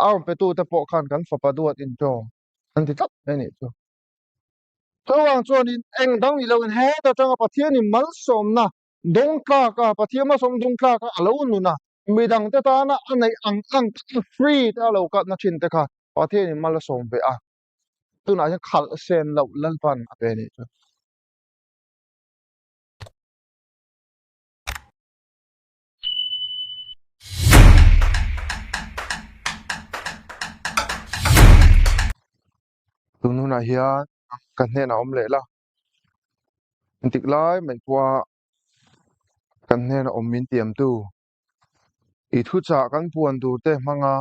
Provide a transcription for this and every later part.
aw pe tu te po khan kan fa pa duat in to an ti tat ani to tawang chuan in eng dang ni lo in he ta tanga pathian in mal som na dong tla ka pathian ma som dong tla ka alo nu na midang te ta na anei ang free ta lo ka na chin te kha pathian in mal som be a tu na ja khal sen lo lan pan a pe ni to tu nu na hian kan hne na om le la tik lai mai kwa kan hne na om min tiam tu I thu cha kan puan tu te manga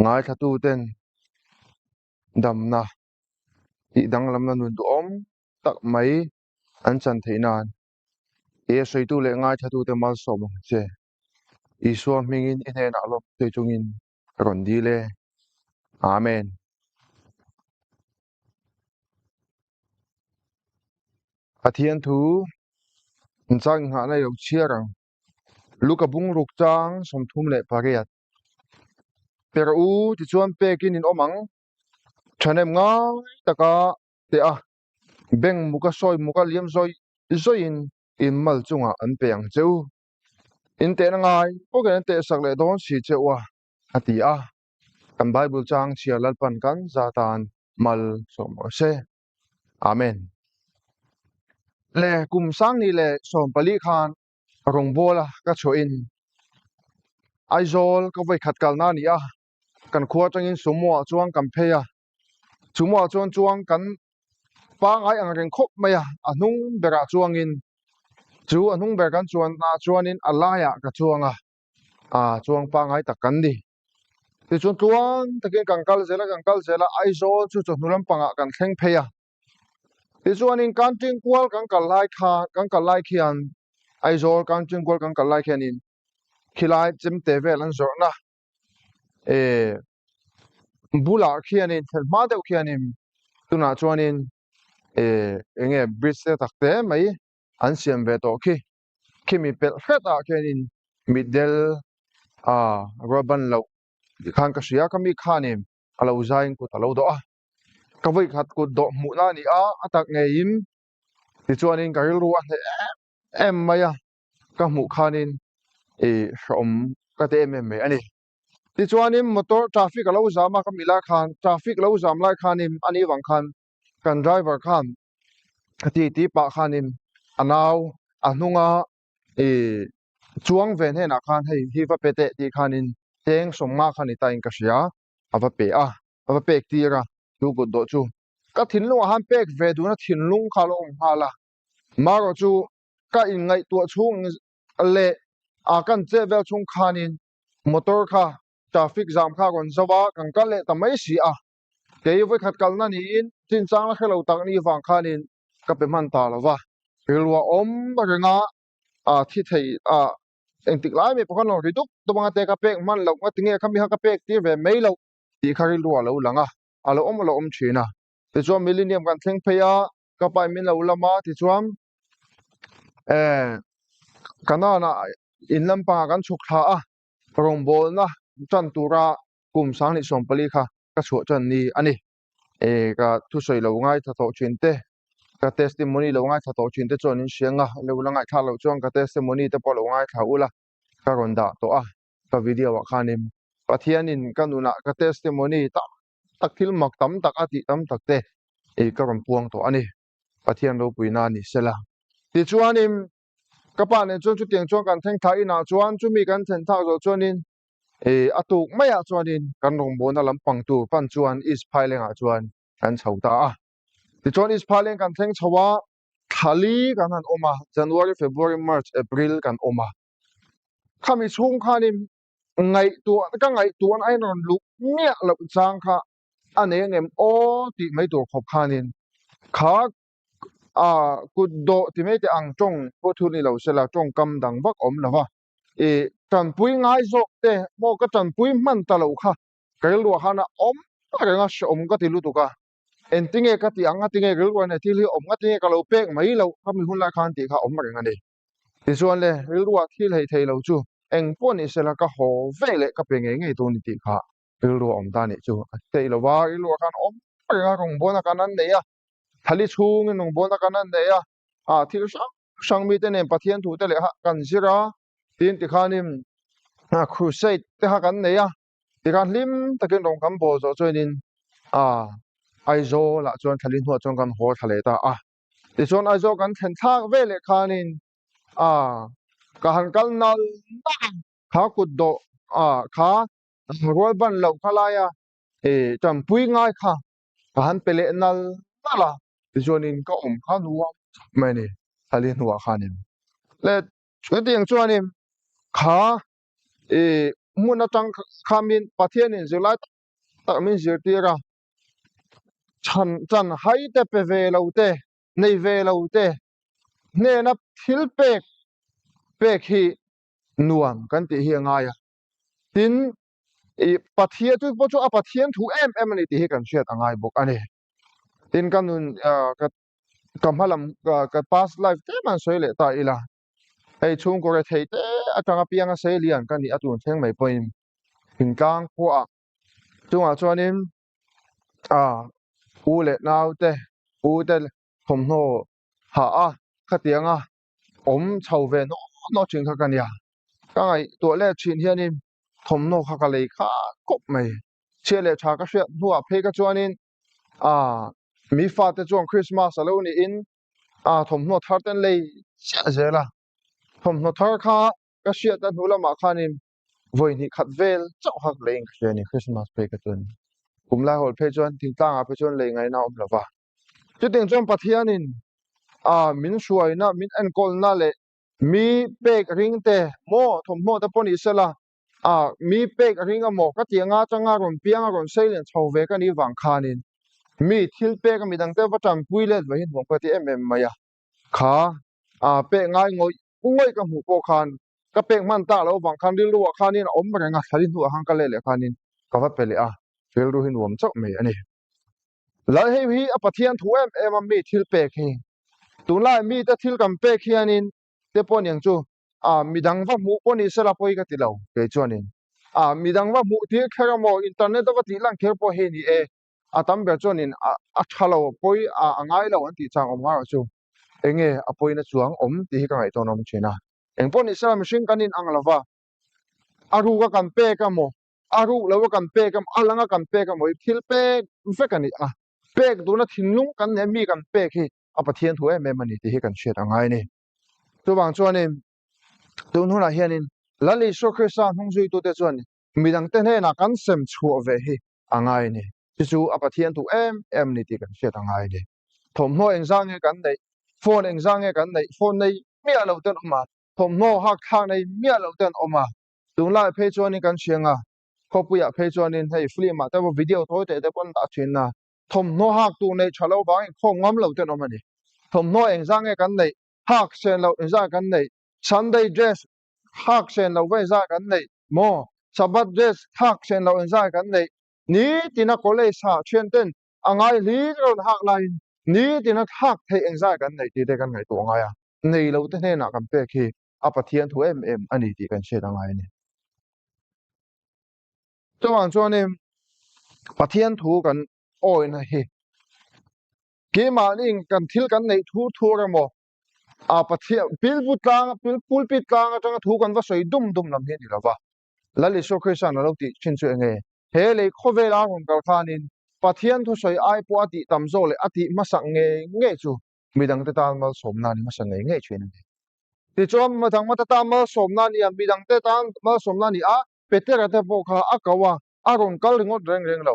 ngai tha tu ten dam na I dang lam na nun tu om tak mai an chan theinan e soi tu le ngai tha tu te mal som che I suam mingin in he na lo te chungin ron di le amen Pathian thu chang ha na yo chiarang luka bung ruk chang som thum le pariat per u ti chuan pekin in omang thanem ngai taka te a beng muka soi muka liam zoi zoin in mal chunga an peang cheu in te na ngai poken te sak le don si chewa ati a kan bible chang chia lalpan kan zatan mal som se amen le kum sang ni le som pali khan rong bola ka cho in aizol ka vai khat kal na ni a kan khuwa tangin sumo chuang kam pheya sumo chuang kan pa ngai ang reng khop maya anung bera chuangin chu anung ber kan chuan na chuanin alaya ka chuanga chuang pa ngai tak kan di ti chuan tuan takin kangkal zela aizol chu chu nulam panga kan thleng pheya ti chuanin kan ting kwal kan kal lai khian aizol kan ting kwal kan kal lai khianin khilai chim te vel an zor na e bula khianin thelma deuh khianin tuna chuanin enge bridge te takte mai an siam ve to khi mi pel heta khianin midel roban lo khan ka sia ka mi khanim alo zain ku talo do a ka vai khat ku do mu na ni a atak nge im ti chuanin ka ril ruwa em maya ka mu khanin som ka te em ani ti chuanin motor traffic alo zama ka mila khan traffic lo zam lai khanim ani wang khan kan driver khan ti pa khanin anaw anunga chuang ven he na khan hei hi va pete ti khanin teng somma khani ta in ka sia ava pek tira tu go do chu ka thinlung han pek ve du na thinlung khalo hala maro chu ka in ngai tu chung le kan che vel chung khanin motor kha traffic jam kha gon zawa kan ka le tamai si ke voi khat kal na ni in tin chang la khelo tak ni wang khanin ka pe man ta lawa rilwa om ba nga thi thei eng tik lai me pakhan lo ri duk to banga te ka pek man lo nga tinge khami ha ka pek ti ve mai lo ti khari lu lo langa alo om china ti chuan millennium kan thleng pheya ka pai min lo lama ti chuan kanana in lampa kan chuk tha rong bol na chan tura kum sang ni som pali kha ka chu chan ni ani ka thu soi lo ngai tha to chin te ka testimony lo ngai tha to chin te chon in sianga lo langai tha lo chuang ka testimony te po lo ngai tha ula ka ronda to ka video wa khanim pathianin kanuna ka testimony tak thil mak tam tak ati tam tak te ka ram puang to ani pathian lo puina ni sela ti chuanin ka pa ne chu tiang chuang kan theng tha ina chuan chu mi kan then tha zo chuanin atuk maya chuanin kan rong bona lampang tu pan chuan is phailenga chuan kan chhota ti chuan is phailen kan thleng chhawa thali kan han oma January February March April kan oma khami chung khanin ngai tu an ai non lu mia lo chang kha ane ngem o ti mai tur khop khanin kha kut do ti mai te ang tong po thu ni lo sela tong kam dang vak om lawa tan pui ngai zok te mo ka tan pui man ta lo kha kail lu hana om nga om ka ti lu tu ka en tinge ka ti anga tinge gel wa na ti li om nga tinge ka lo pek mai lo ka mi hun la khan ti kha om ma nga ni ti chuan le ril ruwa thil hei thei lo chu eng pon ni sela ka ho vele ka pe nge nge tu ni ti kha ilu om ta ni chu te lo wa ilu kan om nga rong bona kanan ne ya thali chung nong bona kanan ne ya thil sang mi te nem pathian thu te le ha kan zira tin ti khanim crusade te ha kan ne ya ti kan lim takin rong kam bo zo choinin ai zo la chuan thalin hu chuan kan ho thale ta ti chuan ai zo kan then thak ve le khanin ka han kal nal kha kut do kha roi ban lo khala ya cham pui ngai kha ka han pele nal la ti chuan in ka om kha nuam mai ni thalin huwa khanin le chuan tiang chuan in kha mun atang khamin pathian in zulai ta min zir tira chan hai te pe ve lo te nei ve lo te ne na thil pek hi nuam kan ti hi nga ya tin pathia tu po chu a pathian thu em ani ti hi kan shet angai bok ani tin kan nun ka kamhalam ka past life te man soi le ta ila ei chung ko re thei te atanga pianga sei lian kan ni atun theng mai poin hin kang ko a chunga chuanin u le nau te u te thom no ha khatianga om chho ve no ching kha kan ya ka ngai to le chin hianin thom no kha ka lei kha kop mai che le tha ka hria nuwa phe ka chuanin mi fa te chuang Christmas alo ni in thom no thar ten lei cha zela thom no thar kha ka hria ta hnu lama khanin voi ni khat vel chau hak lein khria ni Christmas phe ka chun kumla hol phe chuan ting tlang phe chuan lei ngai na om lova chu ting chuan pathianin min suai na min an kol na le mi pek ring te mo thom mo ta poni sela mi pek ring a mo ka tianga changa ron pianga ron sailen chho ve ka ni wang khanin mi thil pek mi dang te watam puilet wa hin bong pati maya kha pe ngai ngoi ka mu po khan ka pek man ta lo wang khan dil ruwa khanin om renga thalin hu hang ka le khanin ka va pele fel ru hin wom chok me ani la hei hi a pathian thu em mi thil pek hi tunlai mi ta thil kam pek hianin te pon yang chu midang va mu poni sela poi ka tilo ke chuanin midang va mu ti khera mo internet da ti lang kher po he ni tam ber chuanin thalo poi angai lo an ti chang om nga chu enge apoi na chuang om ti hi ka ngai to nom china eng poni sela machine kanin anglawa aru ka kam pe ka mo aru lo kam pe kam alanga kam pe ka mo thil pek fe ka ni pek du na thinlung kan ne mi kan pek hi pathian thu em mani ti hi kan shet angai ni tu bang chuanin tun huna hianin lali so khrisa hung zui tu te chuan midang te ne na kan sem chu ve hi angai ni chu pathian thu em ni ti kan shet angai ni thom no engzang nge kan nei phone engzang nge kan nei phone nei mi alo ten oma thom no hak thang nei mi alo ten oma tun lai phe chuanin kan sianga khopuya phe chuanin hei film ta video thoi te te pon ta thin na thom no hak tu nei chalo bang khom ngam lo ten oma ni thom no engzang nge kan nei hak sen lo engzang kan nei Sunday dress hak sen lo ve za kan nei mo Sabbath dress hak sen lo engzang kan nei ni tina kole sa chen ten angai li ron hak lain ni tina hak thei engzang kan nei ti te kan ngai to ngai nei lo te ne na kan pe khi pathian thu em ani ti kan she angai ni chuan chuanin pathian thu kan oi na hi ke ma ning kan thil kan nei thu ra mo pathian pulpit tlang atanga thu kan va soi dum lam he ni lawa lali so khrisan lo ti chin chu nge he le khovela hon kal khanin pathian thu soi ai po ati tamzo le ati masak nge chu midang te tan mal somna ni masak nge chuen ni ti chom matang mata mal somna ni midang te tan mal somna ni petera te po kha akawa aron kal ringot reng lo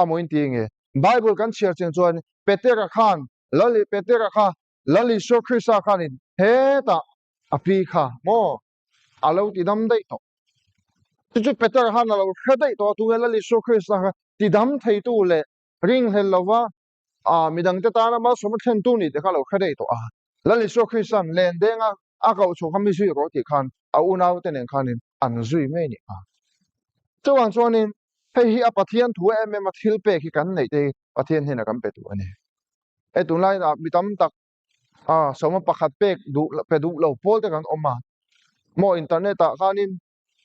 amoin ti nge bible kan share chen chuan petera khan lali so khrisa khanin he ta api kha mo alo ti dam dai to chu peter han alo khadai to tu lali so khrisa ti dam thei tu le ring hel lawa midang te ta na ma som then tu ni te kha lo khadai to lali so khrisan len denga ka chu khami sui ro ti khan unau te nen khanin an zui me ni chuan chuanin hei hi pathian thu em thil pe khi kan nei te pathian hena kan pe tu ani tunlai mitam tak soma pakhat pek du pe du lo pol te kan oma mo internet ta khanin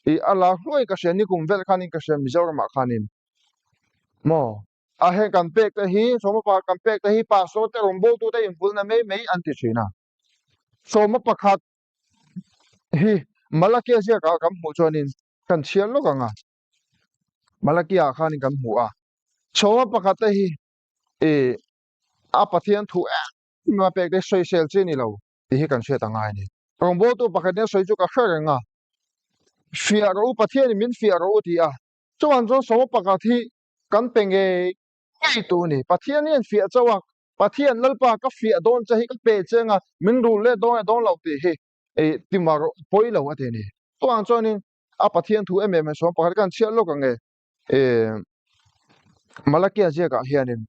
ala hloi ka shen ni kum vel khanin ka shen mizoram khanin mo a he kan pek te hi soma pa kan pek te hi pa so te rombo tu te inful na mei anti china soma pakhat hi malakia sia ka kam mu chonin kan chian lo ka nga malakia khanin kan mu a soma pakhat te hi e a pathian thu a ma pek te soi sel che ni lo ti hi kan che ta ngai ni rombo tu pakhat ne soi chu ka khar nga fia ro pathian min fia ro ti a chuan zo soma pakhat hi kan penge ai tu ni pathian yen fia chawa pathian lalpa ka fia don chahi ka pe chenga min ru le don lo ti hi e timar poi lo ate ni to ang chonin a pathian thu em so pakhat kan chia lo ka nge e malakia je ka hianin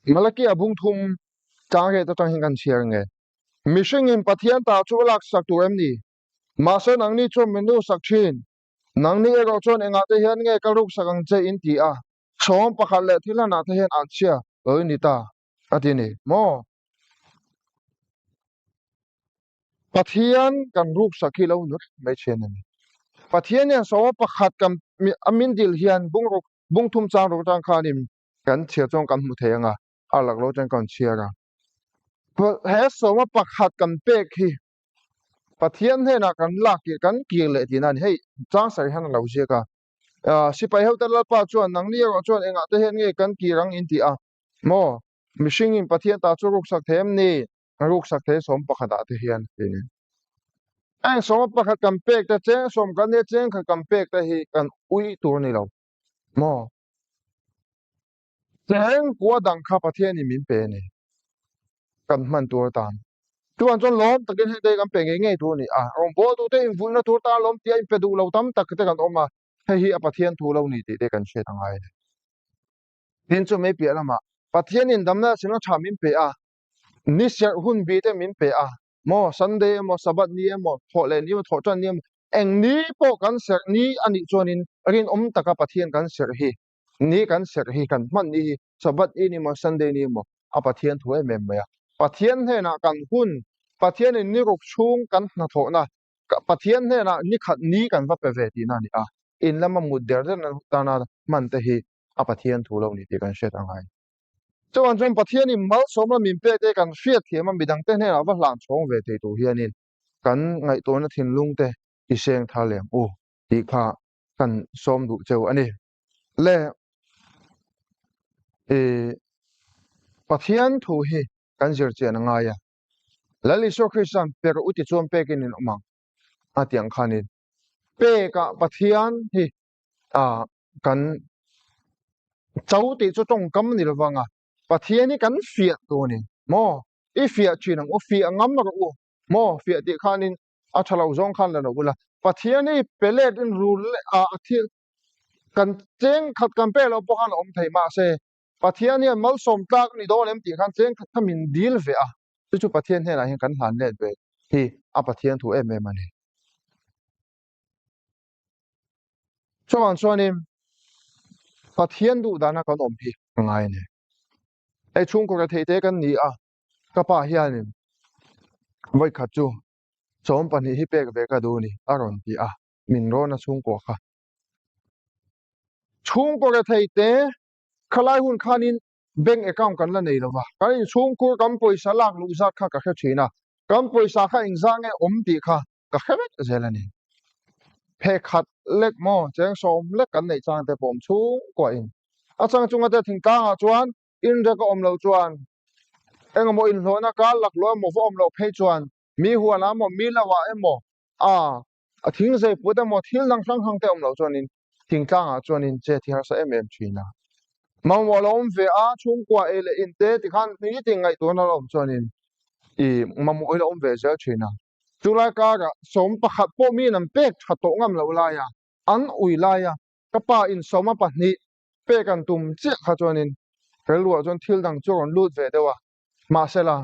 malakia bung thum chang he ta tang hin kan chia nge mishing in pathian ta chu lak sak tu em ni ma so nang ni chu menu sak thin nang ni ro chon enga te hian nge ka ruk sakang che in ti a som pakhat le thila na the hian an chia oi ni ta ati ni mo pathian kan ruk sakhi lo nu mai chen ni pathian ya so pakhat kam amin dil hian bung thum chang ro tang khanim kan chia chong kan mu theenga alak lo chen kan chia ra he so pakhat kan pek hi pathian he na kan lak ki kan ki le ti nan hei chang sai han lo je ka si pai heu ta la pa chuan nang ni ro chuan enga te hen nge kan ki rang in ti a mo mishing in pathian ta chu ruk sak them ni ruk sak the som pakhat a te hian anh som pakhat kan pek ta cheng som kan ne cheng kha kan pek ta hi kan ui tur ni lo mo cheng kwa dang kha pathian ni min pe ni kan man tur tan tuan chon lom takin he te kan pe nge nge tu ni a rom bo tu te in vun na tur ta lom ti ai pe du lo tam tak te kan oma he hi a pathian thu lo ni ti te kan she tang ai tin chu me pi lama pathian in dam na sino tha min pe a ni ser hun bi te min pe a mo sunday mo sabat ni mo tho le ni mo tho chan ni eng ni po kan ser ni ani chonin rin taka pathian kan ser hi ni kan ser hi kan man ni sabat ini mo sunday ni mo a pathian thu em em ya pathian he na kan hun pathian in ni ruk chung kan na tho na pathian he na ni khat ni kan va pe ve ti na ni a in lama mu der na ta na man te hi a pathian thu lo ni ti kan shet angai chuan chuan pathian in mal som la min pe te kan hriat thiam a midang te hne a va hlan chhawng ve te tu hianin kan ngai tawna thinlung te i seng tha lem u ti kha kan som du cheu ani le e pathian thu hi kan zir chen anga ya lali so christian per uti chom pe kin in omang atiang khanin pe ka pathian hi a kan cháu thì cho trong cấm ni lo nga pathian ni kan fiat to ni mo i fiat chin ang o fiat ngam na ko mo fiat ti khanin a thalo zong khan la no bula pathian ni pelet in rule a thil kan cheng khat kan pe lo po khan om thei ma se pathian ni mal som tak ni do lem ti khan cheng khat min dil ve a chu pathian he la hin kan han le ve hi a pathian thu em em ani chuan chuanin pathian du dana kan om hi ngai ne ai chung ko ka thei te kan ni a ka pa hianin voi khat chu chom pani hi pek ve ka du ni aron ti a min ro na chung ko kha chung ko ka thei te khalai hun khanin bank account kan la nei lo wa kai chung ko kam poisa lak lu zat kha ka kha thina kam poisa kha ing zang e om ti kha ka khamet zelani phe khat lek mo cheng som lek kan nei chang te pom chung ko in a chang chung ate thing ka nga chuan in ra ka om lo chuan engemaw in hlawna kal lak lo emaw vo awm lo phei chuan mi huan emaw mi lawa emaw a thing zai put emaw thil dang hrang hrang te awm lo chuanin thing tlangah chuanin che thi har sa em em thina mangwa lo awm ve a chhungkua ele in te ti khan ni ti ngai tawna lo awm chuanin i mamu oi lo awm ve zel thina chulai ka ga som pakhat po mi nam pek thato ngam lo la ya an ui la ya kapa in soma pahni pe kan tum che kha chuanin relwa chon thil dang churon lut ve dewa ma sela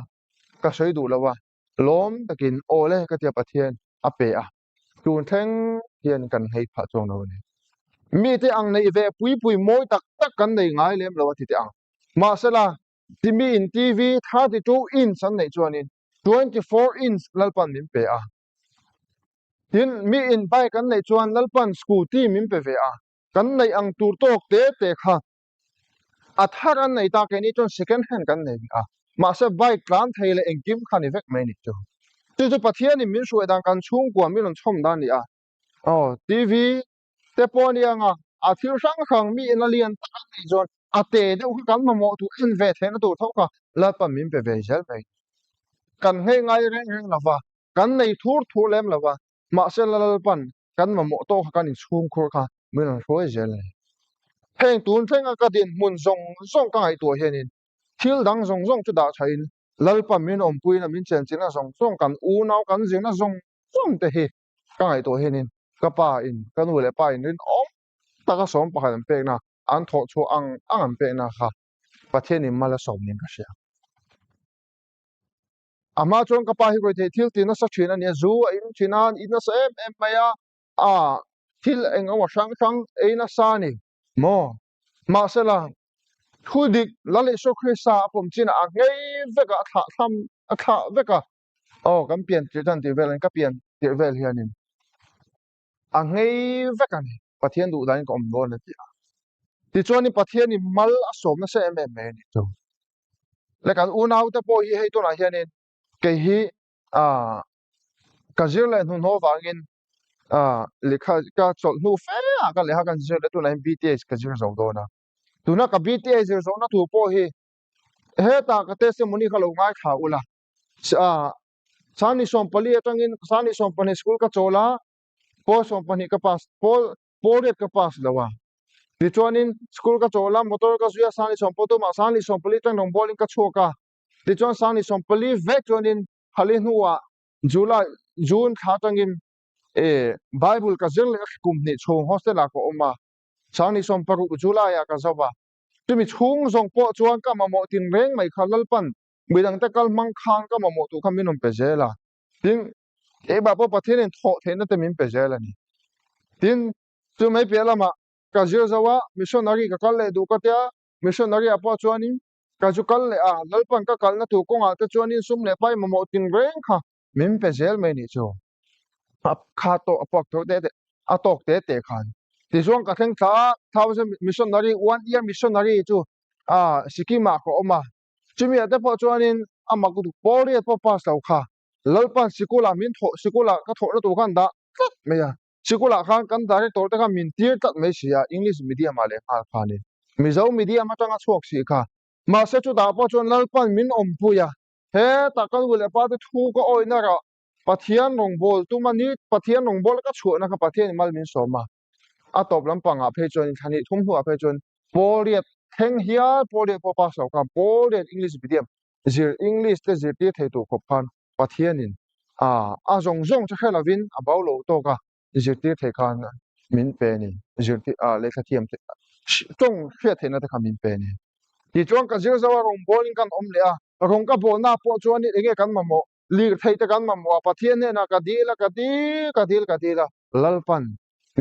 ka soi du lawa lom takin ole ka tia pathian a pe a tun theng hian kan hei pha chong lo ni mi te ang nei ve pui pui moi tak tak kan nei ngai lem lo ti te ang ma sela ti mi in tv 32 inch an nei chuanin 24 inch lalpan min pe a tin mi in bai kan nei chuan lalpan scooty min pe ve a kan nei ang tur tok te kha athar an nei ta ke ni chon second hand kan nei a ma se bike tlan theile engkim khani vek mai ni chu chu pathian in min shuai dang kan chung kwa mi lon chom dan ni a tv te pon yang a thil sang khang mi in alian ta nei chon ate de u kan ma mo tu in ve the na tu thau ka la pa min pe ve jal mai kan hei ngai reng reng lawa kan nei thur lem lawa ma se lal pan kan ma mo to kan in chung khur kha mi lon hoi jel heng tun theng ka din mun zong zong ka ai to hianin thil dang zong zong chu da thain lalpa min om pui na min chen china zong zong kan u nau kan jing na zong zong te hi ka ai to hianin ka pa in kan ule pa in rin om ta ka som pa kan pe na an tho chu ang an pe na kha pathian in mala som nin ka sia ama chong ka pa hi ko the thil tin na sa thina ni zu a in thina in na sa em maya a thil eng awa sang sang e na sa ni mo ma sela khu dik lale so khrisa pom china a ngei veka tha tham a tha veka kan pian ti dan ti vel ka pian ti vel hianin a ngei veka ni pathian du dan kom don na ti ti chuan ni pathian ni mal a som na se em em ni chu le kan u nau te po hi hei to na hianin ke hi a ka zir le nu no wangin likha ka chol nu fe a ka le ha kan zir le tu na bts ka zir zo do na tu na ka bts zir zo na tu po hi he ta ka testimony khalo ngai kha ula sani som pali atangin sani som pani school ka chola po som pani ka pas po ret ka pas lawa ti chuanin school ka chola motor ka zuya sani som poto ma sani som pali tang dong bowling ka choka ti chuan sani som pali ve chuanin hali nuwa july june kha tangin bible ka zirle kum ni chhong hostel a ko oma sani som paru july ya ka zawa tumi chung zong po chuan ka mamo tin reng mai khalal pan midang ta kal mang khang ka mamo tu khaminum pe zela tin ba po pathin en tho thena te min pe zela ni tin tu mai pe lama ka zir zawa missionary ka kal le du ka tia missionary apa chuani ka ju kal le lalpan ka kal na tu ko nga te chuanin sum le pai mamo tin reng kha min pe zel mai ni chu kha to apak tho te atok te khan ti zuang ka theng thousand missionary 1 year missionary chu sikima ko oma chumi ate po chuanin amaku pori po pas lau kha lalpan sikula min tho sikula ka tho na tu kan da meya sikula khan kan director ta ka min tir tat me sia english medium ale khani mizo medium atanga chok si kha ma se chu da po chuan lalpan min om puya he ta kan wule pa te thu ko oina ra pathian rong bol tu mani pathian rong bol ka chu na ka pathian mal min soma atop lampang a phe chuan thani thum hu a phe chuan poriat theng hia poriat po pa so ka poriat english medium zir english te zir ti thei tu khop khan pathianin a zong zong cha khela win a baulo to ka zir ti thei khan min pe ni zir ti le kha thiam te chong khia theina ta kha min pe ni ti chuan ka zir zawa rong bowling kan om le rong ka bol na po chuan ni enge kan mamo lir thei te kan mamo pathian ne na ka dil ka dil lalpan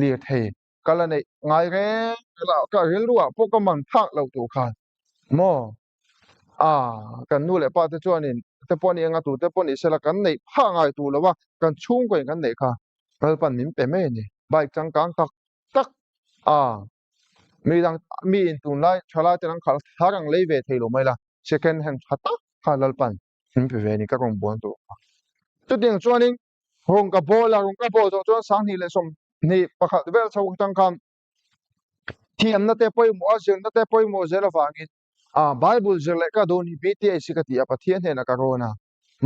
lir thei kala nei ngai re la ka ril ruwa po ka man thak lo tu khan mo kan nu le pa te chuanin te poni anga tu te poni sela kan nei pha ngai tu lawa kan chung ko kan nei kha kal pan min pe me ni bike chang kang tak tak mi in tun lai thala te nang khal tharang lei ve thei lo mai la second hand khata khalal pan min pe ve ni ka rong bon tu tu ding chuanin rong ka bol zo chuan sang ni le som ni pakhat vel chau tang kam thiam na te poi mo azil na te poi mo zela wangin bible zirle ka doni bts sikati apathian he na karona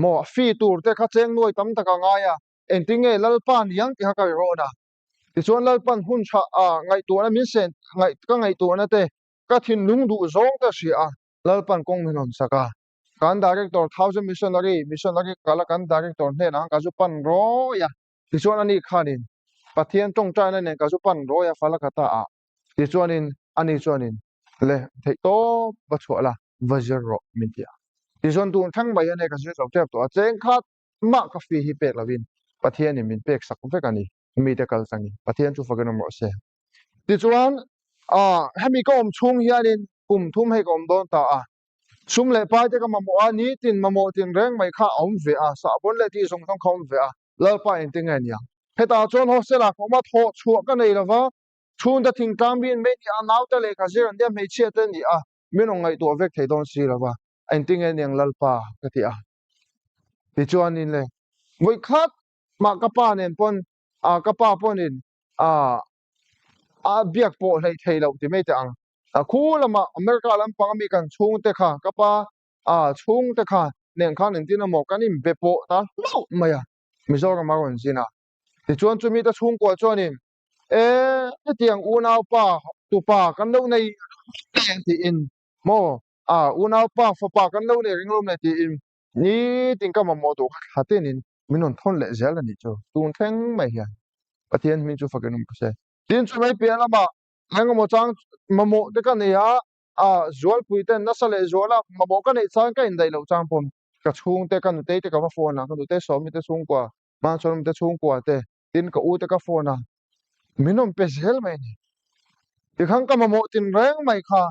mo fi tur te kha cheng noi tam taka nga ya entinge lalpan yang ti ha ka rona ti chuan lalpan hun tha ngai tu na min sen ngai tu na te ka thin lung du zong ta sia lalpan kong min on saka kan director thousand missionary kala kan director ne na ka ju pan ro ya ti chuan ani khanin pathian tong trai na ne ka ju pan ro ya fala kata a ti chuanin ani chuanin le thei to ba chhuala vajir ro min tia ti chuan tu thang bai ane ka ju chau tep to a cheng khat ma ka fi hi pek lovin pathian ni min pek sak ve ka ni mi te kal sangi pathian chu fagan mo se ti chuan a hemi ko chung hianin kum thum he kom don ta a sum le pai te ka mamo a ni tin mamo tin reng mai kha om ve a sa bon le ti song thong khom ve a lal pa in ting an ya heta chon hostel a ko ma tho chu ka nei lawa chun da thing tam bin me ni a naw ta le ka zir an dia me che te ni a minong ngai to vek thei don si lawa an ting an yang lal pa ka ti a ti chuan in le voi khat ma ka pa nen pon a ka pa pon in a biak po hlei thei lo ti me te ang a khu lama america lam pang mi kan chung te kha ka pa a chung te kha nen khan in tin mo kan im be po ta lo maya mizoram ma ron zina ti chuan chu mi ta chung ko chuan in e tiang u nau pa tu pa kan lo nei ti in mo u nau pa fa pa kan lo nei ring lom nei ti in ni ting ka ma mo to kha te nin minon thon le zel ani chu tun theng mai hian pathian min chu fakenum se tin chu mai pe lama hang mo chang mamo te kan ya zual puiten na sale zuala mamo kan ei chang ka in dai lo chang pom ka chung te kan te te ka ma phone na kan te so mi te chung kwa ma chon te chung kwa te tin ka u te ka phone na minom pe zel mai ni ti khang ka mamo tin reng mai kha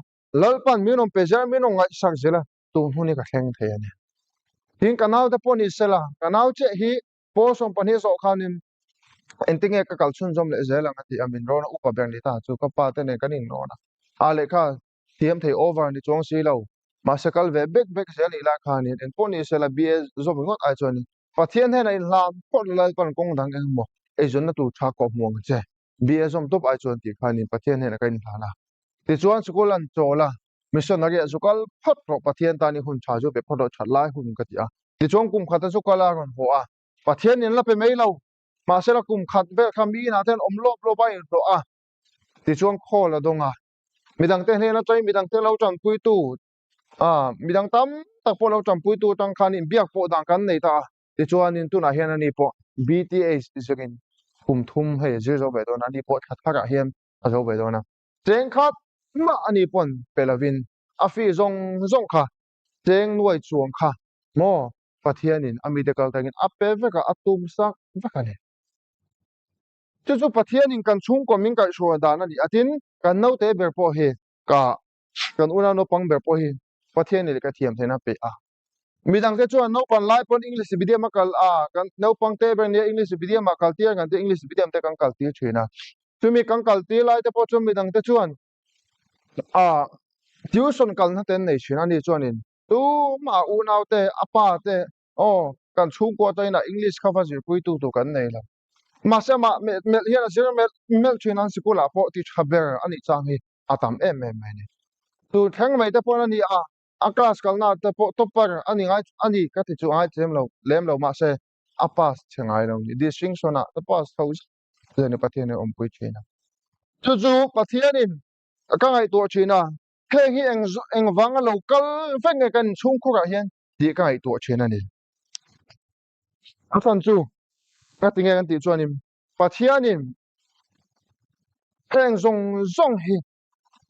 lalpan minom pe zel minom ngai sak zela tu huni ka thleng the ani tin kanau te poni sela kanau che hi po som pani so khanin entinge ka kalchun jom le zela ngati amin ro na upa bang ni ta chu ka pa te ne kanin no na a le kha thiam thei over ni chong si lo ma sakal ve bek zel ila kha ni en poni sela bs zom ngot ai choni pathian he na in lam pot lai pan kong dang eng mo e zon na tu tha ko muang che bs zom top ai chon ti kha ni pathian he na kain thala ti chuan school an chola missionary azukal phot ro pathian ta ni hun cha ju pe phot chat lai hun ka ti a ti chong kum khata chu kala ron ho a pathian in la pe mai lo ma se la kum khat be khami na ten om lo bai ro a ti chuan kho la donga midang te hne na choi midang te lo chan pui tu midang tam tak po lo chan pui tu tang khan in biak po dang kan nei ta ti chuan in tu na hian ani po bth ti sekin kum thum he je zo be don ani po khat phaka hian a zo be dona cheng khat ma ani pon pelavin a fi zong kha cheng nuai chuang kha mo pathianin ami te kal tangin a pe veka atum sak veka le chu pathianin kan chung ko min kai shua dan ani atin kan no te ber po he ka kan una no pang ber po hi pathianin ka thiam thena pe a midang te chuan no pan lai pon english medium kal kan no pang te ber ne english medium kal tir kan te english medium te kan kal tir thina tumi kan kal tir lai te po chu midang te chuan tuition kal na ten nei thina ni chuanin tu ma u nau te apa te kan chung ko te na english cover zir pui tu kan nei la mà xem mà mẹ hiện là sẽ mẹ chuyên ăn school là po thì chả bé anh ấy trang hi atam em này tu thằng mày ta po anh ấy class kalau na ta po topper anh ấy cái thì chú ai lem lâu mà sẽ apa chẳng ai đâu đi sinh so na ta pas thâu giờ này bắt hiện ông quay chuyện chú bắt hiện in cái ngày tuổi chuyện à thế hi anh vắng lâu cái phải ngày cần chung khu cả hiện đi cái ngày tuổi chuyện này anh phân chú cái tiếng anh tiếng Trung bắt hiện in heng zong hi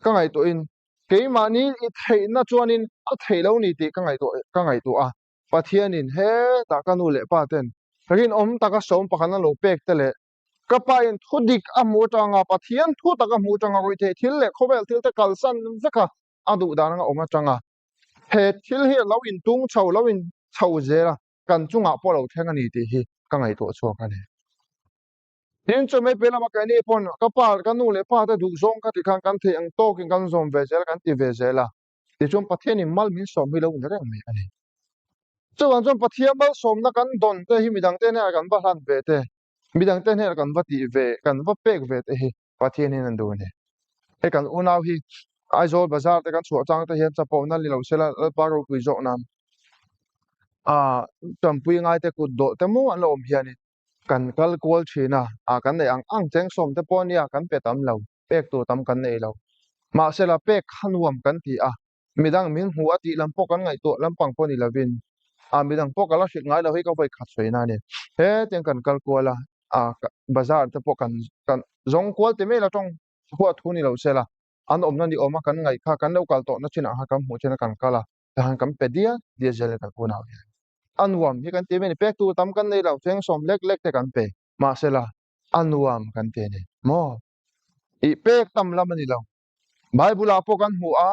ka ngai to in keima ni I thei na chuanin a thei lo ni ti ka ngai to a pathian in he ta kanu le pa ten rin om taka som pakhan lo pek tele ka pa in thudik a mu tanga pathian thu taka mu tanga roi the thil le khobel thil te kalsan veka adu dana oma tanga he thil hi lo in tung chho zera kan chunga polo thenga ni ti hi ka ngai to chu ka ne tin cho mấy bên mà cái này pon các bạn cái nụ lệ pa ta đủ zong cái thì kan thì ang to kinh kan zong về giờ kan thì về giờ là thì chúng phát hiện mal min som mi lo nữa đấy mấy anh cho anh chúng phát hiện mal som na kan don te hi mi dang te ne kan ba han về te mi dang te ne kan va ti về kan va pek về te hi phát hiện nên đồ này cái kan unau hi aizol bazar te kan chu chang te hian chapo na li lo sela pa ro kui zo nam champui ngai te ku do te mu an lo om hian kan kal kol thina kan nei ang cheng som te pon ya kan pe tam lo pek tu tam kan nei lo ma se la pek khanuam kan ti midang min hu ati lampo kan ngai to lampang poni lavin midang po kala shit ngai la hoi ka vai khat soi na ne he teng kan kal kola bazar te po kan zong kwal te me la tong huat thuni lo sela an om na ni oma kan ngai kha kan lo kal to na china ha kam hu chena kan kala han kam pedia dia jele ka ko na anwam hi kan te me ni pek tu tam kan nei lo teng som lek lek te kan pe ma sela anwam kan te ne mo I pek tam lam ni lo bible apo kan hu a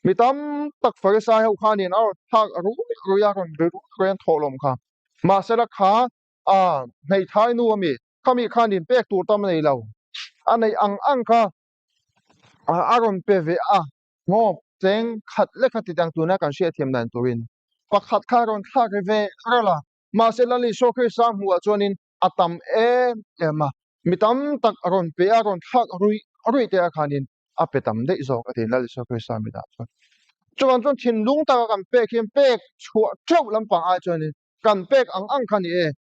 mi tam tak farisai ho khanin ar thak ru ru ya kon ru ren tholom kha ma sela kha nei thai nu mi khami khanin pek tu tam nei lo anei ang kha aron pve ngo teng khat le khati dang tu na kan sia thiam dan turin pakhat kha ron thak ve arala ma sela li so khe sam hu a chonin atam ema mitam tak aron pe aron thak rui te khanin apetam de zo ka tin la li so khe sam mi da chuan thin lung ta kan pe khiam pek chua chau lampang a chonin kan pek ang khani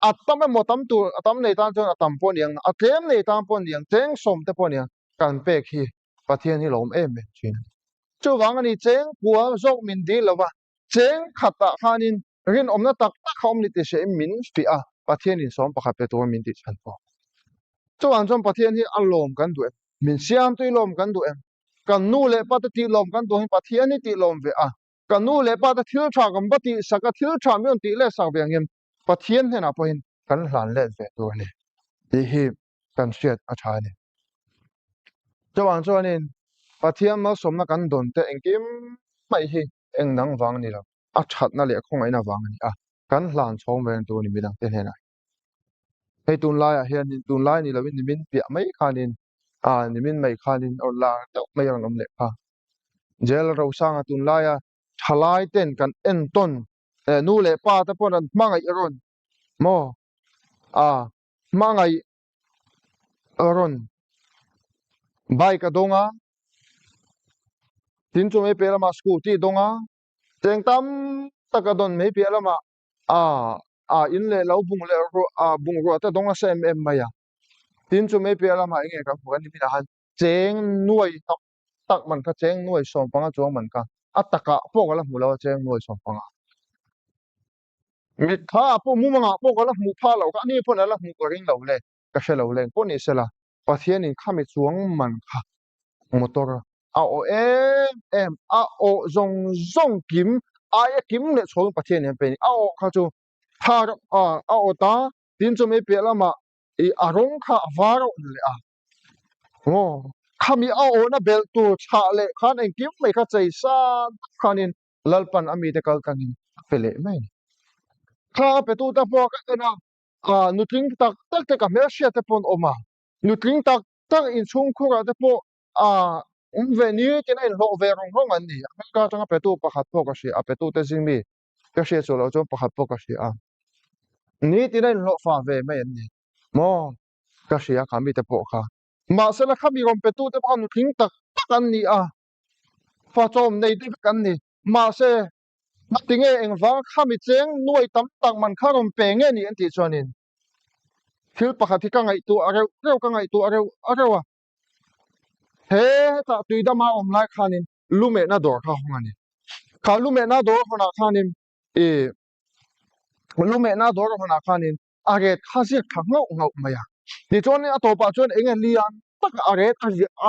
atam mo tam tu atam nei tan chon atam pon yang atlem nei tan pon yang teng som te pon yang kan pek hi pathian hi lom chin chu wang ani cheng bua zok min di lova cheng khata khanin rin omna tak tak khom ni te she min fi pathian in som pakhat pe to min ti chan po chu wang chon pathian hi alom kan du min siam tui lom kan du kan nu le pa ti lom kan du hi pathian ni ti lom ve kan nu le pa thil tha gam ba ti saka thil tha mi on ti le sak beng him pathian he na po hin kan hlan le ve tu ni ti hi kan siat a tha ni chu wang chon in pathian ma som na kan don te engkim mai hi eng nang wang ni lo a that na le khong ai na wang ni kan hlan chom ven tu ni mi dang te he na hei tun lai hian in tun lai ni lo ni min pia mai khanin ni min mai khanin or la tok mai ang om le kha jel ro sang tun lai thalai ten kan en ton nu le pa ta pon an mangai ron mo mangai ron bai ka donga tin chu mai pela ma scooty donga teng tam takadon mai pela ma in le lo bung le ro bung ro ta donga sem em maya tin chu mai pela ma nge ka phuan ni mi han cheng nuai tak tak man kha cheng nuai som panga chong man ka ataka pokala mulo cheng nuai som panga mi kha po mu manga pokala mu pha lo ka ni pon ala mu ko ring lo le ka she lo le ko ni sela pathian in khami chuang man kha motor o o zong kim kim le chong pathian en pe ni o kha chu tha o ta tin chu mai pela ma arong kha varo le oh kami na bel tu cha le khan en kim mai kha chei sa khanin lalpan ami te kal kangin pele mai kha pe tu ta po ka na nutling tak tak te ka mer sia te pon oma nutling tak tak in chung khura te po ve ni te na in lo ve rong an ni ka tanga pe tu pakhat po ka si pe tu te jing mi ka sia chu lo chu pakhat po ka si ni te na in lo fa ve mai an ni mo ka sia kami te po kha ma se la khami rom pe tu te pa nutling tak kan ni fa chom nei te kan ni ma se tinge eng wang khami cheng nuai tam tak man kharom pe nge ni an ti chonin thil pakhat hi ka ngai tu areu ka ngai tu areu he ta tui da ma om lai khanin lume na dor kha hong ani kha lume na dor hona khanin lume na dor hona khanin aret khazi khangau ngau maya ni chon a to pa chon eng lian tak aret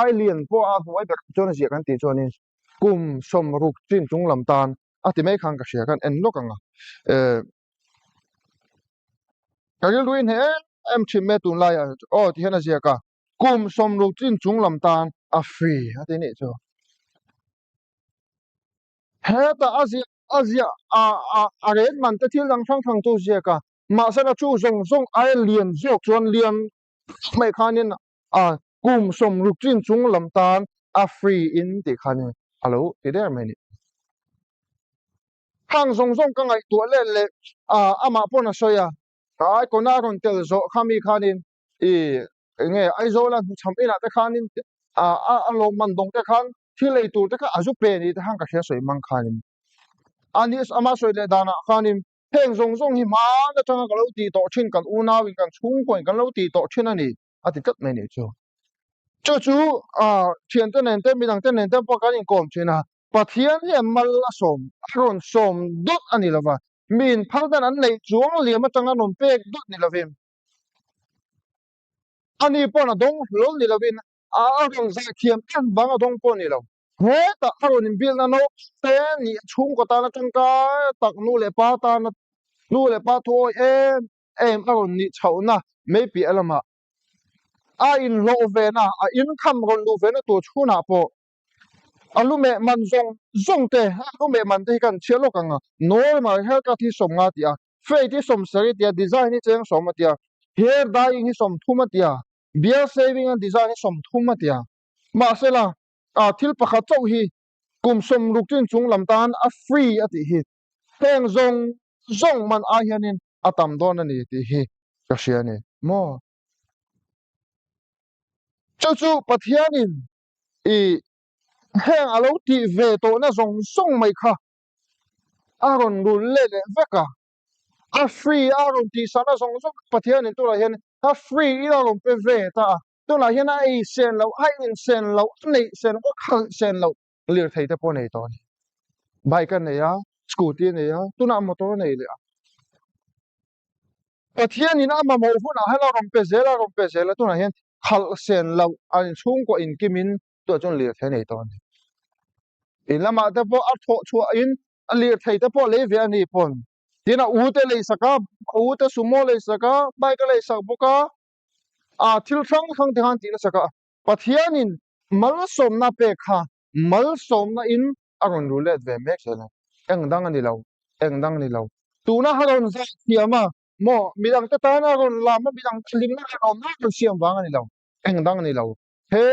ai lian po huai bek chon ji kan ti chonin kum som ruk chin chung lam tan ati mai khang ka sia kan en lokanga kagil ruin he em chim me tun lai ti hena zia ka kum som ruk chin chung lam tan free ati ni cho he ta azia aret man ta thil dang thang tu zia ka ma sa na chu zong ai lian zok chon lian mai khanin kum som ruk chin chung lam tan free in ti khanin alo ti der mai ni hang zong ka ngai tu le ama pona soya ai ko na ron tel zo khami khanin nge ai zo la cham ina te khanin lo man dong te khan thilei tu te kha azu pe ni te hang ka hria soi mang khanin anis ama soi le dana khanin heng zong hi ma na changa ka lo ti to thin kan una win kan chung point kan lo ti to thin ani ati kat mai ni chu thian te nen te mi dang te nen te pa kan in kom china pathian hi mal asom aron som dot ani lova min phaldan an nei chuang liam atanga non pek dot ni lovim ani pona dong lol ni lovin a arong za thiam kan banga dong pon ni lo he ta aron in bil na no te ni chung ko ta na tangka tak nu le pa ta na nu le pa thoi em aron ni chauna maybe alama a in lo ve na a in kham ron lu ve na to chuna po alume man zong te alume man te kan chelo kanga normal her ka thi som nga tia fe ti som sari tia design ni cheng som tia hair dyeing hi som thuma tia beard shaving and design hi som thuma tia ma sela a thil pakha chau hi kum som lukin chung lam tan a free ati hi teng zong man a hianin atam don ani ti hi ka shiani mo chu pathianin i heng alo ti ve to na zong mai kha aron rul le veka a free aron ti sana zong pathian in to la hian a free in aron pe ve ta to la hian ai sen lo ai in sen lo nei sen ko khal sen lo lir thei te po nei to ni bike nei ya scooty nei ya tu na motor nei le pathian in ama mo fu na hala rom pe zela to na hian khal sen lo an chung ko in kimin to chon lir thei nei to ni in lama te po a tho chua in a lir thei te po le ve ani pon tina u te le saka u te sumo le saka bai ka le sak boka a thil thang te han ti na saka pathianin mal som na pe kha mal som na in aron ru let ve mek sela eng dang ani lo tu na haron za thiama mo midang te ta na ron la ma midang ling na ron na ro siam wang ani lo eng dang ani lo he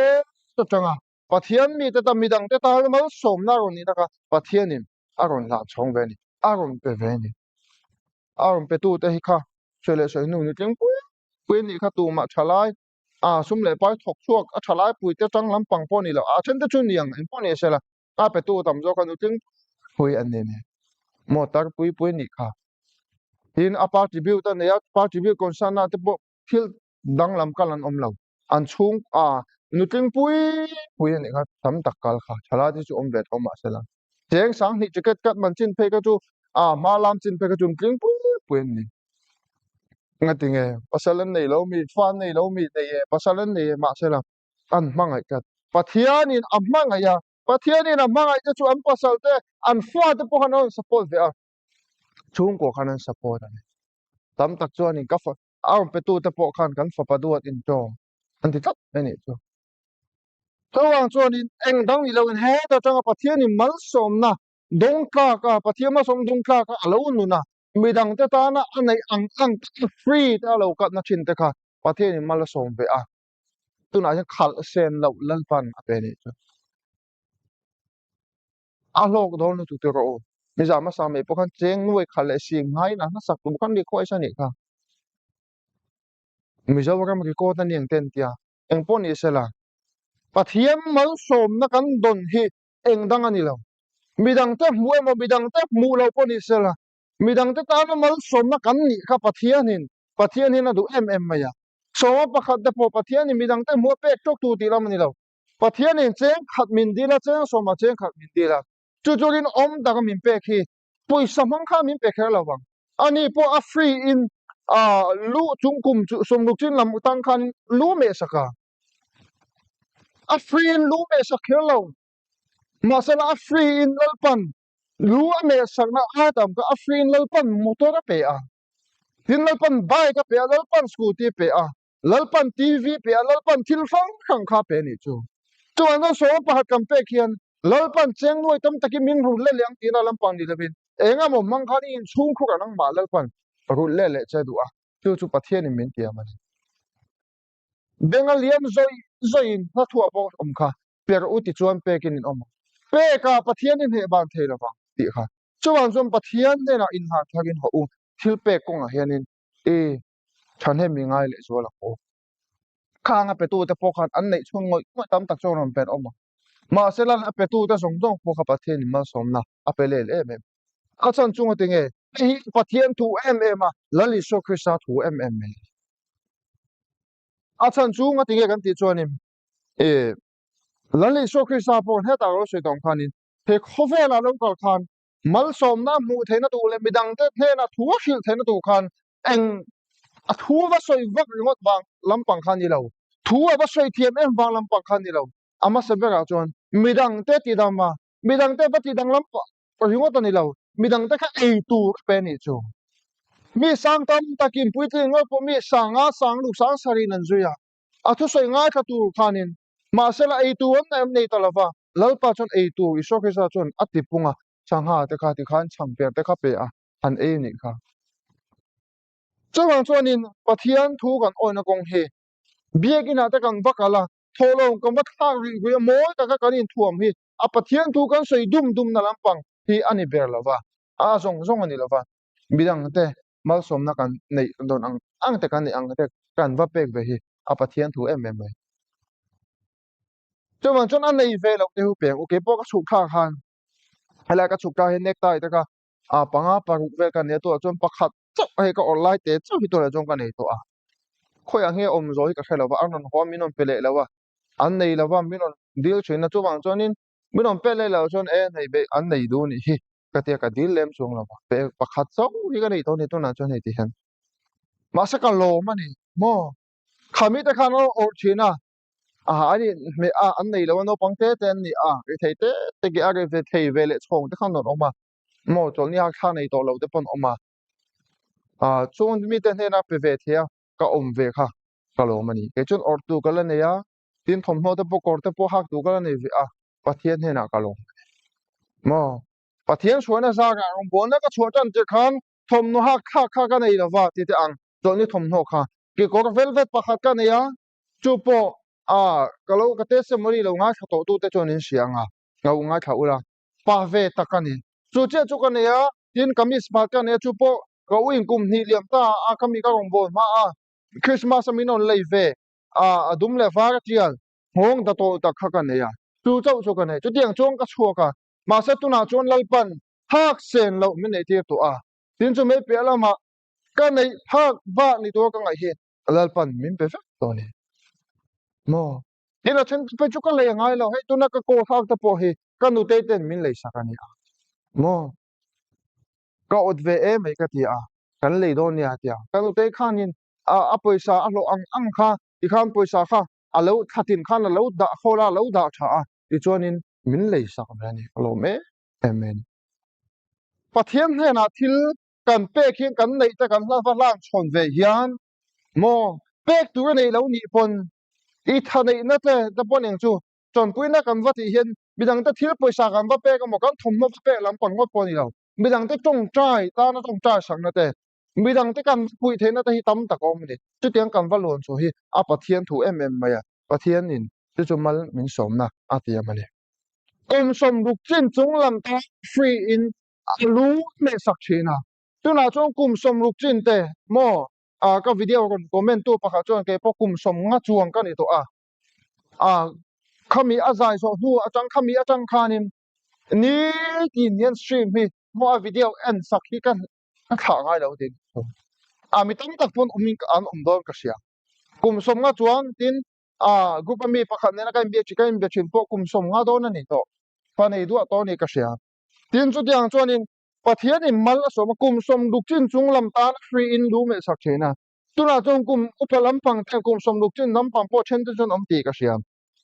to changa pathian mi te ta midang te ta mal som na ron ni ka pathianin aron la chong ve ni aron pe ve ni aron pe tu te hi kha chele so nu ni tling pui ni kha tu ma thalai a sum le pai thok chuak a thalai pui te tang lam pang po ni lo a chen te chun yang en po ni sela a pe tu tam zo ka nu tling pui an ne mo tar pui ni kha hin a party ta ne ya party kon san na te po thil dang lam kalan om lo an chung a nu tling pui ni kha tam tak kal kha thala ti chu om vet om ma sela jeng sang ni ticket kat man chin pe ka chu a ma lam chin pe ka chum tling pui ni ngati nge pasalan nei lo mi fan nei lo mi nei pasalan nei ma sela an mangai kat pathianin amanga ya pathianin amanga te chu an pasal te an fa te po hanon support ve a chung ko khanan support ani tam tak chuan in ka fa aw pe tu te po khan kan fa paduat in to an ti tat ani chu tawang chuan in eng dang ni lo in he ta changa pathianin mal som na dong tla ka pathiama som dong tla ka alo nu na midang te ta na anei ang free ta lo kat na chin te kha pathianin mal som ve a tu na ja khal sen lo lan pan a pe ni chu a lok dol nu tu te ro mi za ma sa me po khan cheng nuai khal le si ngai na sak tu khan ni khoi sa ni kha mi zo ram ri ko ta niang ten tia eng pon ni sela pathiam mal som na kan don hi eng dang ani lo midang te mu emo midang te mu lo pon ni sela midang te ta na mal som na kan ni kha pathianin adu maya so pakhat te po pathianin midang te mu pe tok tu ti lam ni lo pathianin cheng khat min dila cheng so ma cheng khat min dila chu churin om da min pe khi pui samang kha min pe kher lawang ani po a free in a lu chung kum chu som luk chin lam tang khan lu me saka a free in lu me sakher lo masala a free in lalpan lu me sakna atam ka a free in lalpan motor pe a tin lalpan bike ka pe a lalpan scooty pe a lalpan tv pe a lalpan thil khang kha pe ni chu chu an so pa kam pe khian lalpan cheng noi tam taki min ru le leng tina lampang ni lebin enga mo mang khani in chung khu ka nang ma lalpan ru le che du a chu pathian in min tia ma bengal liam zoin na thua bo om kha per u ti chuan pe kin in om pe ka pathian in he ban thei lawa ti kha chuan zum pathian ne na in ha thagin ho u thil pe kong a hianin e than he mi ngai le zo la ko khanga pe tu te po khan an nei chung ngoi ngoi tam tak chong ram pen om ma selan a pe tu te song dong po kha pathian in ma som na a pe le le me a chan chung te nge hi pathian thu a lali so krista thu me a chan chung a tinge kan ti chuanin e lali so krista pon he ta ro se dong khanin he khove la lo kal khan mal som na mu the na tu le midang te the na thu shil the na tu khan eng a thu va soi vak ringot bang lampang khan ni lo thu va soi thiam em bang lampang khan ni lo ama se bera chon midang te ti dama midang te pati dang lampa ringot ni lo midang te kha ei tu pe ni chu mi sang tam takin puiti ngol po mi sanga sang lu sang sari nan zuya athu soi ngai kha tu khanin ma sela ei tu am na em nei talawa lalpa chon ei tu iso ke sa chon atipunga changha te kha ti khan champe te kha pe a an ei ni kha chawang chonin pathian thu kan oina kong he biegina te kan vakala tholong kan va thang ri gu mo ta ka kanin thuam hi a pathian thu kan soi dum dum na lampang hi ani ber lawa a zong zong ani lawa bidang te mal som na kan nei don ang te kan ni ang te kan va pek ve hi a pathian thu em em mai chawang chon an nei ve lo te hu peng okay po ka su kha khan hala ka chukta he nek tai ta ka a panga paru ve kan ne to chon pakhat chak he ka online te chu hi to la jong ka nei to a khoi ang he om zo hi ka khela wa an non ho minon pele lawa an nei lawa minon deal china chawang chonin minon pele law chon e nei be an nei du ni hi ka te ka deal lem chung lawa pe pakhat chau hi ka nei to ni to na chon hei ti han ma sa ka lo ma ni mo khami ta khan o china à anh mẹ à anh này là nó bằng thế tên này à cái thầy thế thế cái cái về thầy về lại xong thế khăn nó mà mò chỗ này khăn này tổ lâu thế phần mà à chỗ mi tên thế nào về thế à cái về kha cái lâu mà nè cái chỗ ở tu cái này à tin thầm hoa thế bộ cột thế bộ hắc tu cái này về à bắt thiên thế nào cái lâu mò bắt thiên số này ra cái ông bố nó cái số chân chỉ khăn thầm nó hắc hắc hắc cái này là vợ thì thế ăn chỗ này thầm nó kha cái có cái velvet bắt hắc cái này à chụp bộ à kalau kata semua lo ngai satu tu te chonin siang à ngau ngai thau la pa ve takani chu che chu kan ya tin kami smart kan ya chu po ko win kum ni liam ta a kami ka rong bon ma a christmas aminon lei ve a adum le va tial hong da to ta kha kan ya chu chau chu kan chu tiang chong ka chua ka ma se tu na chon lalpan hak sen lo min nei ti tu a tin chu me pe la ma kan nei hak ba ni to ka ngai he lalpan min pe fe to ni mo ina chen pe chu ka le ngai lo he tu na ka ko thak ta po he kan nu te ten min le sakani a mo ka ot ve e mai ka ti a kan le do nia tia kan nu te khanin a paisa a lo ang kha i khan paisa kha a lo thatin khan a lo da khola lo da tha a ti chonin min le sak ba ni lo me amen pathian he na thil kan pe khian kan nei ta kan la va lang chon ve hian mo pek tu nei lo ni pon i thane na te ta pon eng chu chon puina kan va ti hian bidang ta thil poisa kan va pe ka mo kan thum mo pe lam pon ngot pon ni lo bidang te tong trai ta na tong trai sang na te bidang te kan pui the na ta hi tam ta ko mi chu tiang kan va lon chu hi a pathian thu em em maya pathian in chu chu mal min som na a ti am le om som ruk chin chung lam ta free in lu me sak china tu na chong kum som ruk chin te mo à các video còn comment tu pakha chuan ke po kum som nga chuang kan i to à khami a zai so nu atang khami atang khanin ni tin yan stream hi mo a video en sak hi kan kha ngai lo tin a mi tam tak pon umin an dol ka sia kum som nga chuang tin à group mi pakha ne na kan bi chi kan bi chin po kum som nga do na ni to pa nei du to ni ka sia tin chu tiang chuanin pathian in mal so ma kum som duk chin chung lam tan free in lu me sak chena tuna chung kum upalam pang thang kum som duk chin nam pang po chen tu chun om ti ka siam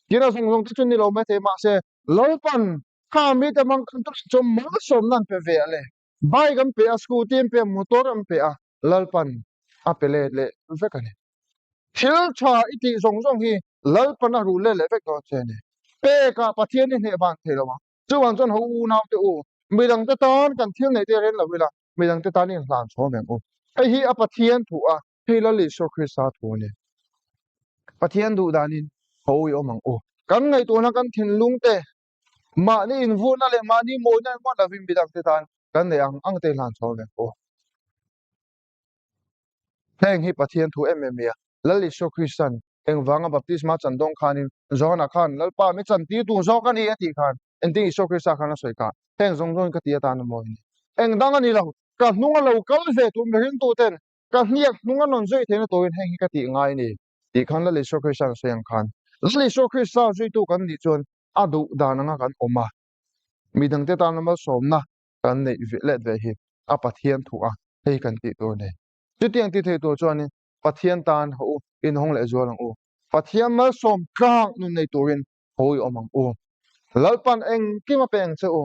kina song song tu chun ni lo me te ma se lo pan kha mi ta mang kan tu chum ma som nan pe ve ale bai gam pe a scooty pe motor am pe a lal pan a pe le ve ka ne thil cha iti song song hi lal pan a ru le ve ko chene pe ka pathian ni ne ban the lo ma chuan chon ho u naw te u mi dang te ton kan thil nei te ren lo wila mi dang te tan in hlan chaw meng u ai hi a pathian thu a hei la li so khrista thu ne pathian du danin ho i omang u kan ngai tu na kan thin lung te ma ni in vu na le ma ni mo na mo da vim mi dang te tan kan ne ang te hlan chaw meng u heng hi pathian thu em em ya la li so khristan eng wanga baptisma chandong khanin zona khan lalpa mi chan ti tu zo kan hi ati khan en ti so krista khana soi ka heng zong zong ka tia tan mo ni eng dang ani lo ka hnunga lo kal ve tu merin tu ten ka hniak hnunga non zoi thena to in heng hi ka ti ngai ni ti khan la le so krista soyang khan la le so krista zoi tu kan ni chon adu dananga kan oma mi dang te tan ma som na kan nei vi le ve hi a pathian thu a hei kan ti to ne chu tiang ti thei to chuan in pathian tan ho in hong le zo lang o pathian ma som kang nun nei turin hoi omang o lalpan eng kima peng che o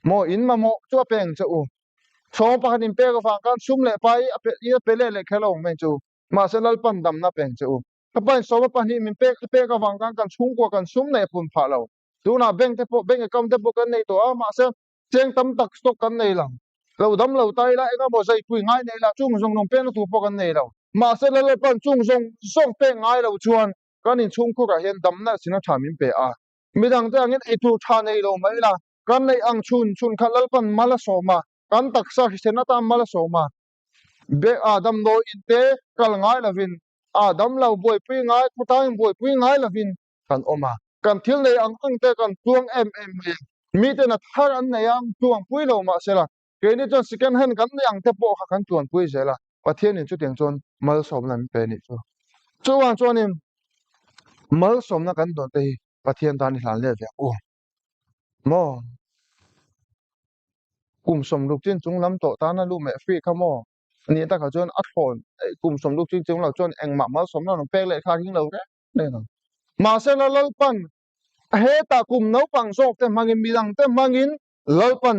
mo in ma mo chu peng che o so pakhat in pe ka fa kan sum le pai a pe i pe le khelong men chu ma se lalpan dam na peng che o ka pai so pa ni min pe ka wang kan chung ko kan sum le pun pha lo tu na bank te po bank account te po kan nei to a ma se cheng tam tak stock kan nei lang lo dam lo tai la eka bo sai pui ngai nei la chung jong nong pen tu po kan nei lo ma se le pan chung jong song pe ngai lo chuan kan in chung ko ka hian dam na sina thamin pe a midang te angin e tu tha nei lo mai la kan nei ang chun khalal pan mala so ma kan taksa hisena ta mala so ma be adam no inte kal ngai lavin adam lo boi pui ngai putang boi pui ngai lavin kan oma kan thil nei ang te kan tuang mi te na thar an nei am tuang pui lo ma sela ke ni chon second hand kan yang te po kha kan tuan pui sela pathian in chu tiang chon mal som nan pe ni chu chuan chuan in mal som na kan don te hi pathian tan hlan le ve o mo kum som luk chin chung lam to ta na lu me free ka mo ni ta ka chon a thon kum som luk chin chung lo chon eng ma mal som na no pe le kha king lo re ne no ma se la lal pan he ta kum no pang sok te mangin midang te mangin lal pan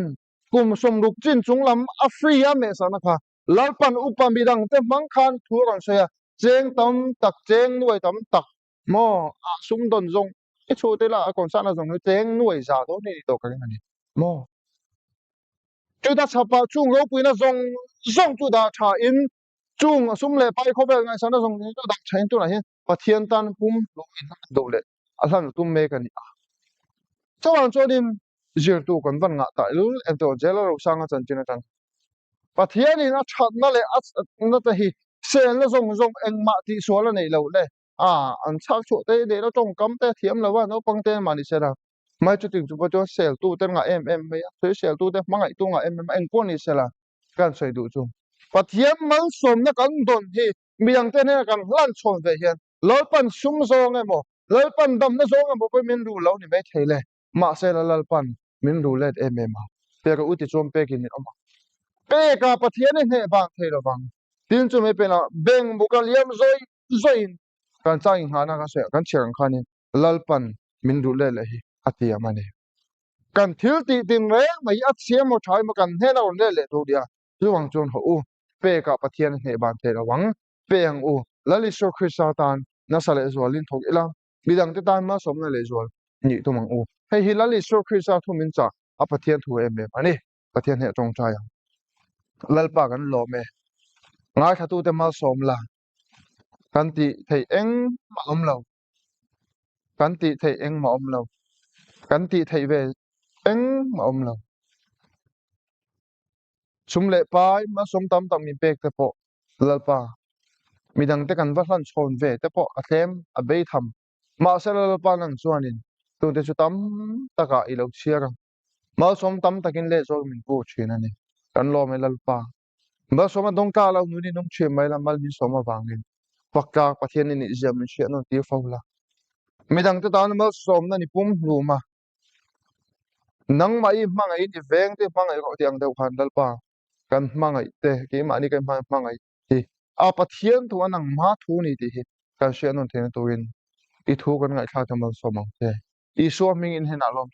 kum som luk chin chung lam a free a me sa na kha lal pan upa midang te mang khan thu ron se ya cheng tam tak cheng nuai tam tak mo a sum don zong cái chỗ thế là còn sao là dòng nó chén nuôi giả tốt đi tổ cái này mo chúng ta chapa chung gấu bùi nó dùng dùng chúng ta trả in chung sum lệ bay khó về ngay sau nó dùng chúng ta chạy chúng này và thiên tan bùm lục in đồ lệ à làm tụm mê cái này cho anh cho nên giờ tụ còn văn ngã tại lúc em tôi giờ là sang cái chân chân chân và thiên này nó chặt nó lệ nó tới hi sen nó dùng anh mạ thì số là này lâu lệ anh chắc chỗ thế để nó trồng cắm thế thiếm làว่าnó bằng thế mà đi xe nào mai chút tiếng chúng ta cho sel tu tên ngã em bây giờ thế sel tu tên mang ngại tu ngã em anh quan đi xe làกันใส่ดูจุปัทยามมันสมนักกันโดนที่มีอย่างเต้นให้กันลั่นชนไปเห็นแล้วปันซุ่มซองไงบ่แล้วปันดำนั่นซองไงบ่ไปมินรู้แล้วนี่ไม่ใช่เลยมาเสร็จแล้วปันมินรู้เลยมาเปียกอุติชมเปียกินนี่ออกมาเปียกปัทยามนี่เหบางเทระวังทิ้งจุไม่เป็นละเบ่งบุกเลี้ยมซอยกันจ้างหานักเสียกันเชียงคันนี่แล้วปันมินรู้เลยเลยอัตยามันนี่กันทิลตีติงเร่ไม่อัดเสียมใช้มากันให้เราเล่นเลยตัวเดียวระวังจนหูเปกับปะเทียนเหบานเทระวังเปียงอูแล้วลิโซคริสตานนัสเลจวลินทกอีลังมีดังที่ตานมาสมนั่นเลยจวลนี่ตัวมังอูให้ฮิลลิโซคริสตาทุมินจ่าอปะเทียนถูเอ็มอันนี้ปะเทียนเหจงใจลัลปากันโลเมง่ายขัดตัวเต็มมาสมละกันติเทเอ็งมาอมเรากันติเทเอ็งมาอมเรากันติเทเวเอ็งมาอมเราซุมเล่ไปมาสมตำตำมีเป็กแต่พอลัลปามีดังแต่กันว่าหลันชนเวแต่พออาเทมอาเบยทำมาเสร็จลัลปานั่งส่วนนี้ตัวเดชุตำตะกะอีลูกเชียร์มาสมตำตะกินเล่โซลมินกูชีนั่นนี่กันรอไม่ลัลปามาสมดงตาเราหนูนี่น้องเชียร์ไม่ละมัลมีสมวางเงินปักกาปะเทียนนี่เจียมเชียร์นนตีฟ้าละมีดังแต่ตอนมาสมนั่นนี่ปุ่มรูมานังมาอีมังไอ้นี่เวงที่มังไอ้ก็ที่อังเดียวกันลัลปากันมังไอ้เตะกี่มานี่กันมังไอ้ที่อาปะเทียนตัวนังมาทูนี่ที่กันเชียร์นนเทนตัวอินอีทูกันไงข้าจะมาสมังเตะอีชัวมิงอินเห็นอารมณ์